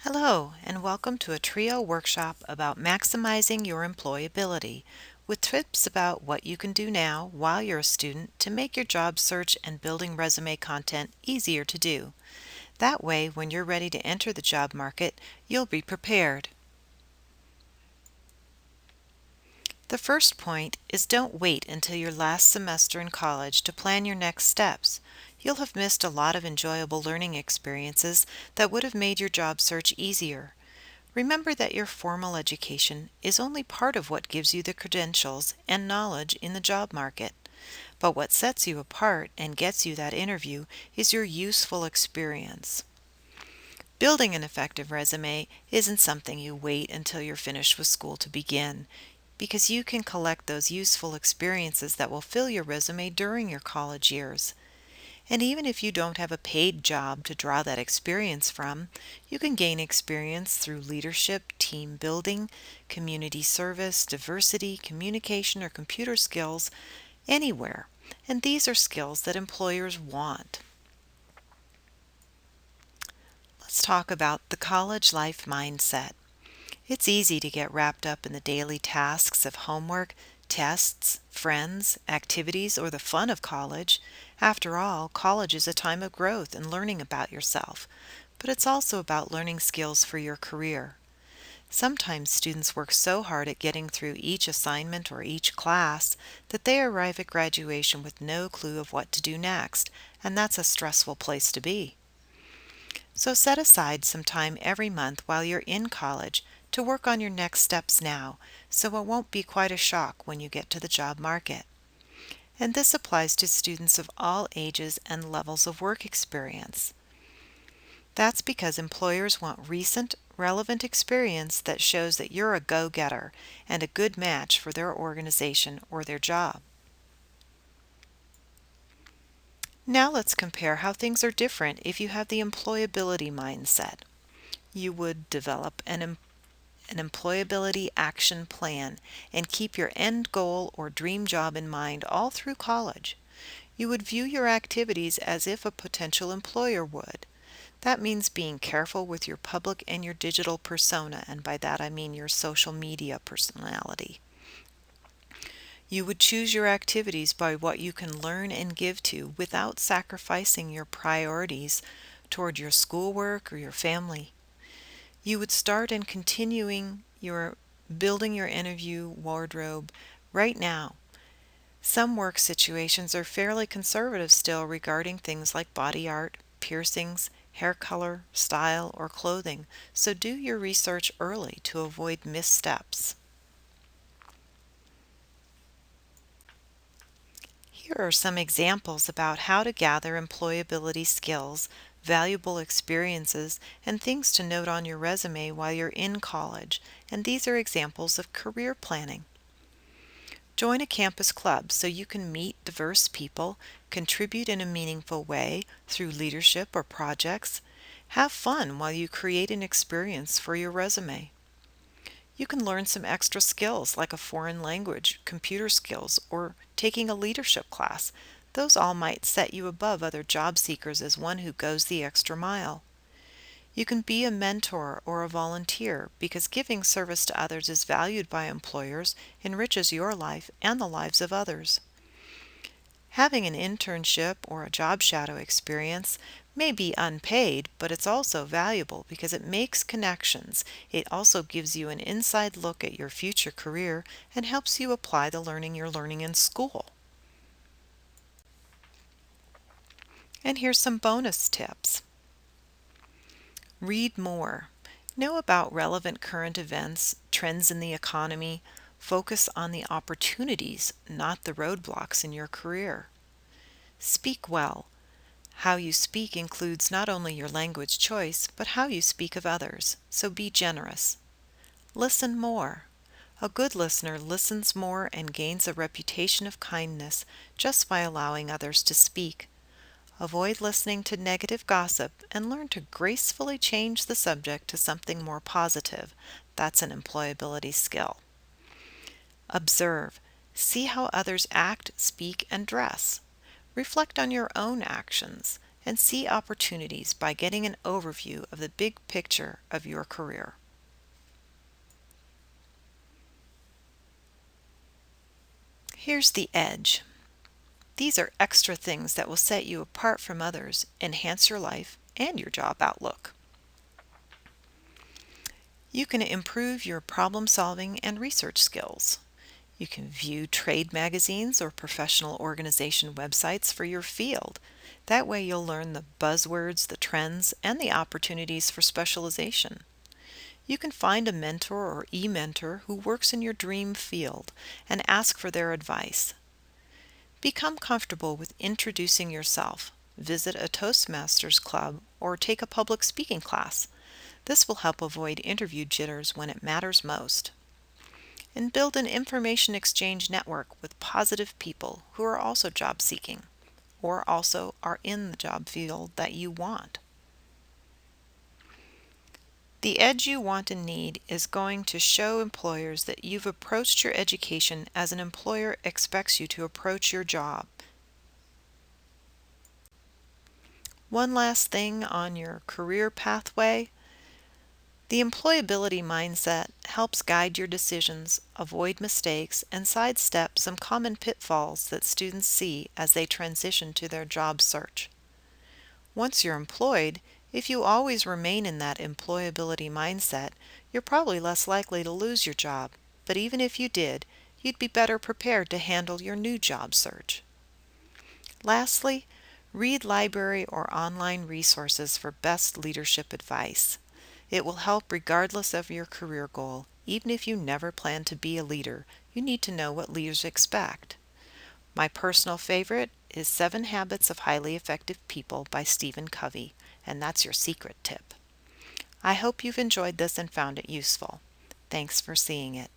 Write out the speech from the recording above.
Hello, and welcome to a trio workshop about maximizing your employability with tips about what you can do now while you're a student to make your job search and building resume content easier to do. That way, when you're ready to enter the job market, you'll be prepared. The first point is don't wait until your last semester in college to plan your next steps. You'll have missed a lot of enjoyable learning experiences that would have made your job search easier. Remember that your formal education is only part of what gives you the credentials and knowledge in the job market. But what sets you apart and gets you that interview is your useful experience. Building an effective resume isn't something you wait until you're finished with school to begin, because you can collect those useful experiences that will fill your resume during your college years. And even if you don't have a paid job to draw that experience from, you can gain experience through leadership, team building, community service, diversity, communication, or computer skills anywhere. And these are skills that employers want. Let's talk about the college life mindset. It's easy to get wrapped up in the daily tasks of homework, tests, friends, activities, or the fun of college. After all, college is a time of growth and learning about yourself, but it's also about learning skills for your career. Sometimes students work so hard at getting through each assignment or each class that they arrive at graduation with no clue of what to do next, and that's a stressful place to be. So set aside some time every month while you're in college to work on your next steps now, so it won't be quite a shock when you get to the job market. And this applies to students of all ages and levels of work experience. That's because employers want recent, relevant experience that shows that you're a go-getter and a good match for their organization or their job. Now let's compare how things are different if you have the employability mindset. You would develop an employability action plan and keep your end goal or dream job in mind all through college. You would view your activities as if a potential employer would. That means being careful with your public and your digital persona, and by that I mean your social media personality. You would choose your activities by what you can learn and give to without sacrificing your priorities toward your schoolwork or your family. You would start and continuing your building your interview wardrobe right now. Some work situations are fairly conservative still regarding things like body art, piercings, hair color, style, or clothing, so do your research early to avoid missteps. Here are some examples about how to gather employability skills, valuable experiences, and things to note on your resume while you're in college, and these are examples of career planning. Join a campus club so you can meet diverse people, contribute in a meaningful way through leadership or projects. Have fun while you create an experience for your resume. You can learn some extra skills like a foreign language, computer skills, or taking a leadership class. Those all might set you above other job seekers as one who goes the extra mile. You can be a mentor or a volunteer because giving service to others is valued by employers, enriches your life and the lives of others. Having an internship or a job shadow experience may be unpaid, but it's also valuable because it makes connections. It also gives you an inside look at your future career and helps you apply the learning you're learning in school. And here's some bonus tips. Read more. Know about relevant current events, trends in the economy. Focus on the opportunities, not the roadblocks in your career. Speak well. How you speak includes not only your language choice, but how you speak of others, so be generous. Listen more. A good listener listens more and gains a reputation of kindness just by allowing others to speak. Avoid listening to negative gossip and learn to gracefully change the subject to something more positive. That's an employability skill. Observe. See how others act, speak, and dress. Reflect on your own actions and see opportunities by getting an overview of the big picture of your career. Here's the edge. These are extra things that will set you apart from others, enhance your life and your job outlook. You can improve your problem solving and research skills. You can view trade magazines or professional organization websites for your field. That way you'll learn the buzzwords, the trends, and the opportunities for specialization. You can find a mentor or e-mentor who works in your dream field and ask for their advice. Become comfortable with introducing yourself. Visit a Toastmasters club or take a public speaking class. This will help avoid interview jitters when it matters most. And build an information exchange network with positive people who are also job seeking or also are in the job field that you want. The edge you want and need is going to show employers that you've approached your education as an employer expects you to approach your job. One last thing on your career pathway. The employability mindset helps guide your decisions, avoid mistakes, and sidestep some common pitfalls that students see as they transition to their job search. Once you're employed, if you always remain in that employability mindset, you're probably less likely to lose your job, but even if you did, you'd be better prepared to handle your new job search. Lastly, read library or online resources for best leadership advice. It will help regardless of your career goal. Even if you never plan to be a leader, you need to know what leaders expect. My personal favorite is 7 Habits of Highly Effective People by Stephen Covey, and that's your secret tip. I hope you've enjoyed this and found it useful. Thanks for seeing it.